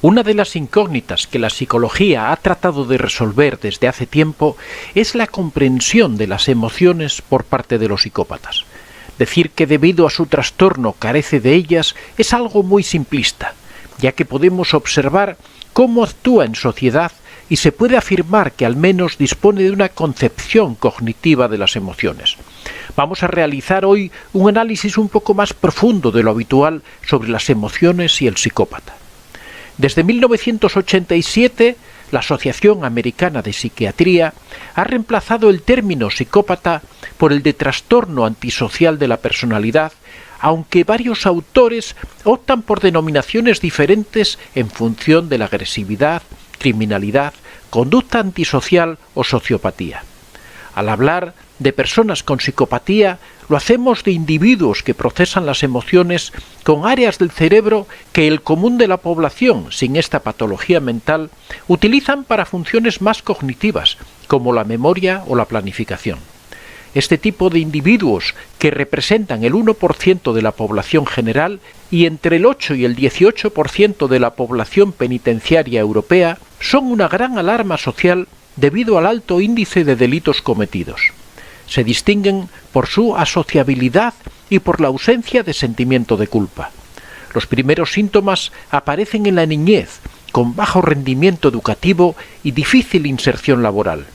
Una de las incógnitas que la psicología ha tratado de resolver desde hace tiempo es la comprensión de las emociones por parte de los psicópatas. Decir que debido a su trastorno carece de ellas es algo muy simplista, ya que podemos observar cómo actúa en sociedad y se puede afirmar que al menos dispone de una concepción cognitiva de las emociones. Vamos a realizar hoy un análisis un poco más profundo de lo habitual sobre las emociones y el psicópata. Desde 1987, la Asociación Americana de Psiquiatría ha reemplazado el término psicópata por el de trastorno antisocial de la personalidad, aunque varios autores optan por denominaciones diferentes en función de la agresividad, criminalidad, conducta antisocial o sociopatía. Al hablar de personas con psicopatía, lo hacemos de individuos que procesan las emociones con áreas del cerebro que el común de la población, sin esta patología mental, utilizan para funciones más cognitivas, como la memoria o la planificación. Este tipo de individuos, que representan el 1% de la población general y entre el 8 y el 18% de la población penitenciaria europea, son una gran alarma social debido al alto índice de delitos cometidos. Se distinguen por su asociabilidad y por la ausencia de sentimiento de culpa. Los primeros síntomas aparecen en la niñez, con bajo rendimiento educativo y difícil inserción laboral.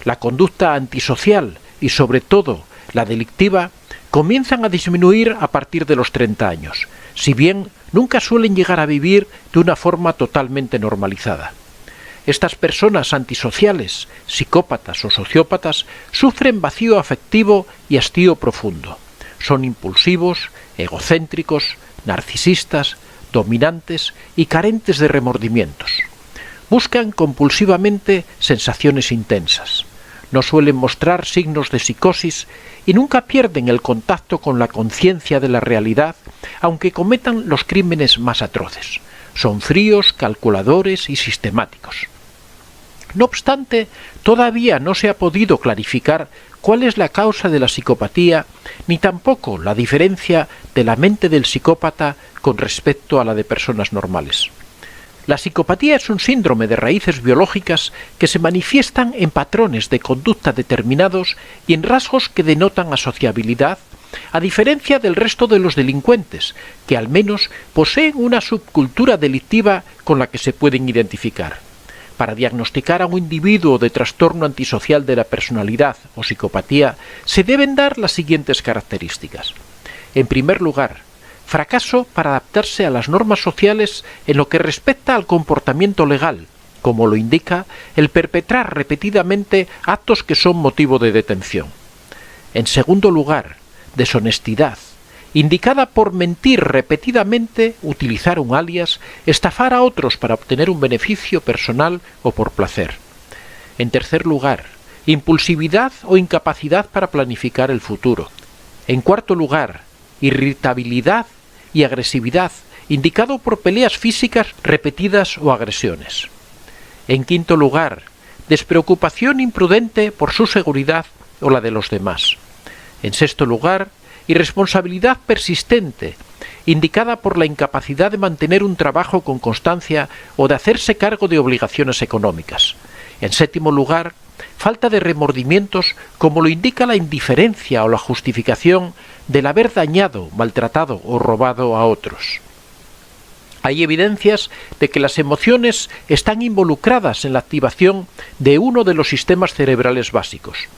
La conducta antisocial y sobre todo la delictiva comienzan a disminuir a partir de los 30 años, si bien nunca suelen llegar a vivir de una forma totalmente normalizada. Estas personas antisociales, psicópatas o sociópatas, sufren vacío afectivo y hastío profundo. Son impulsivos, egocéntricos, narcisistas, dominantes y carentes de remordimientos. Buscan compulsivamente sensaciones intensas. No suelen mostrar signos de psicosis y nunca pierden el contacto con la conciencia de la realidad, aunque cometan los crímenes más atroces. Son fríos, calculadores y sistemáticos. No obstante, todavía no se ha podido clarificar cuál es la causa de la psicopatía, ni tampoco la diferencia de la mente del psicópata con respecto a la de personas normales. La psicopatía es un síndrome de raíces biológicas que se manifiestan en patrones de conducta determinados y en rasgos que denotan asociabilidad, a diferencia del resto de los delincuentes, que al menos poseen una subcultura delictiva con la que se pueden identificar. Para diagnosticar a un individuo de trastorno antisocial de la personalidad o psicopatía, se deben dar las siguientes características. En primer lugar, fracaso para adaptarse a las normas sociales en lo que respecta al comportamiento legal, como lo indica el perpetrar repetidamente actos que son motivo de detención. En segundo lugar, deshonestidad, indicada por mentir repetidamente, utilizar un alias, estafar a otros para obtener un beneficio personal o por placer. En tercer lugar, impulsividad o incapacidad para planificar el futuro. En cuarto lugar, irritabilidad y agresividad, indicado por peleas físicas repetidas o agresiones. En quinto lugar, despreocupación imprudente por su seguridad o la de los demás. En sexto lugar, irresponsabilidad persistente, indicada por la incapacidad de mantener un trabajo con constancia o de hacerse cargo de obligaciones económicas. En séptimo lugar, falta de remordimientos, como lo indica la indiferencia o la justificación del haber dañado, maltratado o robado a otros. Hay evidencias de que las emociones están involucradas en la activación de uno de los sistemas cerebrales básicos.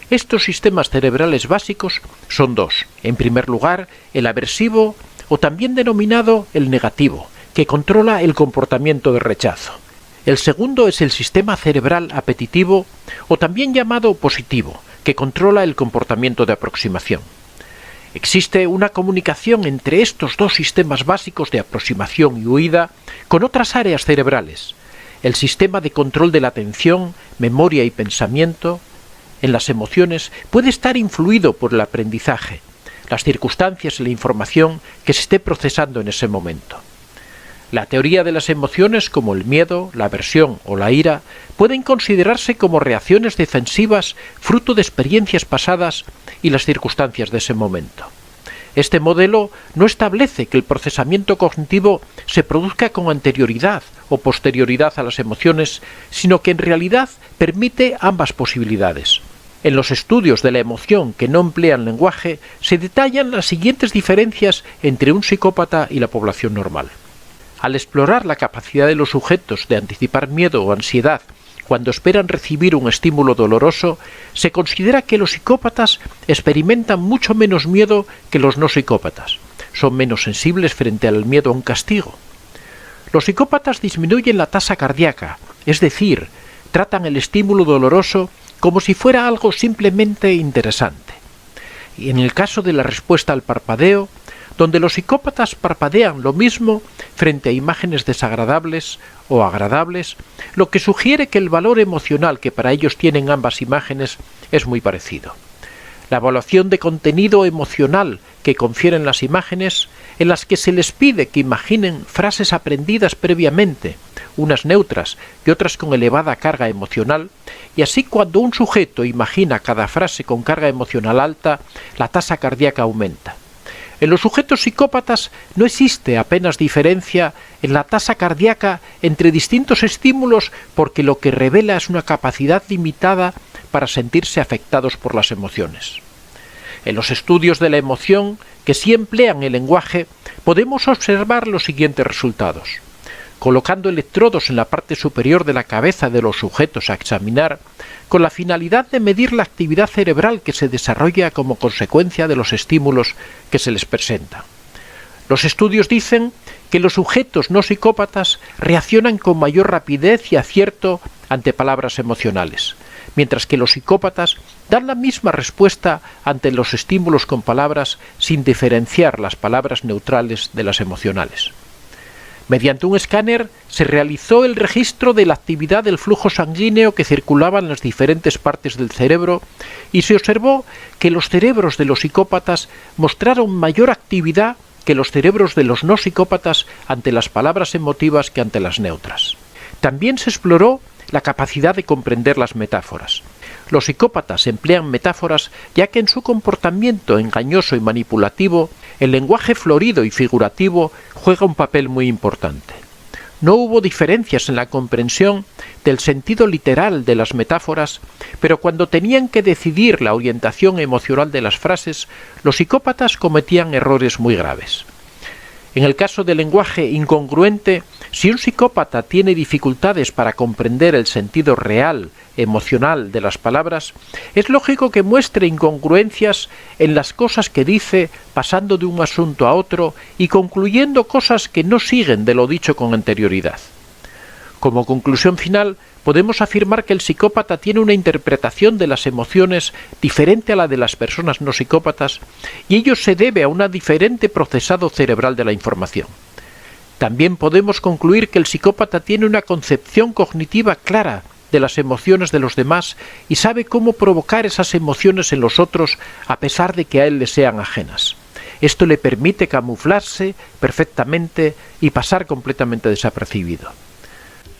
Estos sistemas cerebrales básicos son dos. En primer lugar, el aversivo, o también denominado el negativo, que controla el comportamiento de rechazo. El segundo es el sistema cerebral apetitivo, o también llamado positivo, que controla el comportamiento de aproximación. Existe una comunicación entre estos dos sistemas básicos de aproximación y huida con otras áreas cerebrales. El sistema de control de la atención, memoria y pensamiento en las emociones puede estar influido por el aprendizaje, las circunstancias y la información que se esté procesando en ese momento. La teoría de las emociones, como el miedo, la aversión o la ira, pueden considerarse como reacciones defensivas fruto de experiencias pasadas y las circunstancias de ese momento. Este modelo no establece que el procesamiento cognitivo se produzca con anterioridad o posterioridad a las emociones, sino que en realidad permite ambas posibilidades. En los estudios de la emoción que no emplean lenguaje se detallan las siguientes diferencias entre un psicópata y la población normal. Al explorar la capacidad de los sujetos de anticipar miedo o ansiedad cuando esperan recibir un estímulo doloroso, se considera que los psicópatas experimentan mucho menos miedo que los no psicópatas. Son menos sensibles frente al miedo a un castigo. Los psicópatas disminuyen la tasa cardíaca, es decir, tratan el estímulo doloroso como si fuera algo simplemente interesante. Y en el caso de la respuesta al parpadeo, donde los psicópatas parpadean lo mismo frente a imágenes desagradables o agradables, lo que sugiere que el valor emocional que para ellos tienen ambas imágenes es muy parecido. La evaluación de contenido emocional que confieren las imágenes, en las que se les pide que imaginen frases aprendidas previamente, unas neutras y otras con elevada carga emocional, y así cuando un sujeto imagina cada frase con carga emocional alta, la tasa cardíaca aumenta. En los sujetos psicópatas no existe apenas diferencia en la tasa cardíaca entre distintos estímulos porque lo que revela es una capacidad limitada para sentirse afectados por las emociones. En los estudios de la emoción, que sí emplean el lenguaje, podemos observar los siguientes resultados. Colocando electrodos en la parte superior de la cabeza de los sujetos a examinar, con la finalidad de medir la actividad cerebral que se desarrolla como consecuencia de los estímulos que se les presentan. Los estudios dicen que los sujetos no psicópatas reaccionan con mayor rapidez y acierto ante palabras emocionales, mientras que los psicópatas dan la misma respuesta ante los estímulos con palabras sin diferenciar las palabras neutrales de las emocionales. Mediante un escáner se realizó el registro de la actividad del flujo sanguíneo que circulaba en las diferentes partes del cerebro y se observó que los cerebros de los psicópatas mostraron mayor actividad que los cerebros de los no psicópatas ante las palabras emotivas que ante las neutras. También se exploró la capacidad de comprender las metáforas. Los psicópatas emplean metáforas ya que en su comportamiento engañoso y manipulativo, el lenguaje florido y figurativo juega un papel muy importante. No hubo diferencias en la comprensión del sentido literal de las metáforas, pero cuando tenían que decidir la orientación emocional de las frases, los psicópatas cometían errores muy graves. En el caso del lenguaje incongruente, si un psicópata tiene dificultades para comprender el sentido real, emocional de las palabras, es lógico que muestre incongruencias en las cosas que dice, pasando de un asunto a otro y concluyendo cosas que no siguen de lo dicho con anterioridad. Como conclusión final, podemos afirmar que el psicópata tiene una interpretación de las emociones diferente a la de las personas no psicópatas, y ello se debe a un diferente procesado cerebral de la información. También podemos concluir que el psicópata tiene una concepción cognitiva clara de las emociones de los demás y sabe cómo provocar esas emociones en los otros a pesar de que a él le sean ajenas. Esto le permite camuflarse perfectamente y pasar completamente desapercibido.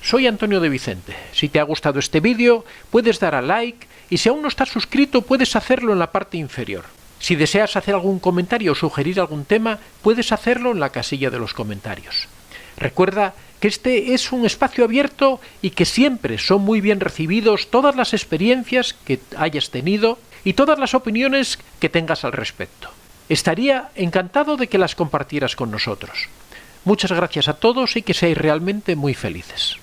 Soy Antonio de Vicente. Si te ha gustado este vídeo, puedes dar a like y si aún no estás suscrito, puedes hacerlo en la parte inferior. Si deseas hacer algún comentario o sugerir algún tema, puedes hacerlo en la casilla de los comentarios. Recuerda que este es un espacio abierto y que siempre son muy bien recibidos todas las experiencias que hayas tenido y todas las opiniones que tengas al respecto. Estaría encantado de que las compartieras con nosotros. Muchas gracias a todos y que seáis realmente muy felices.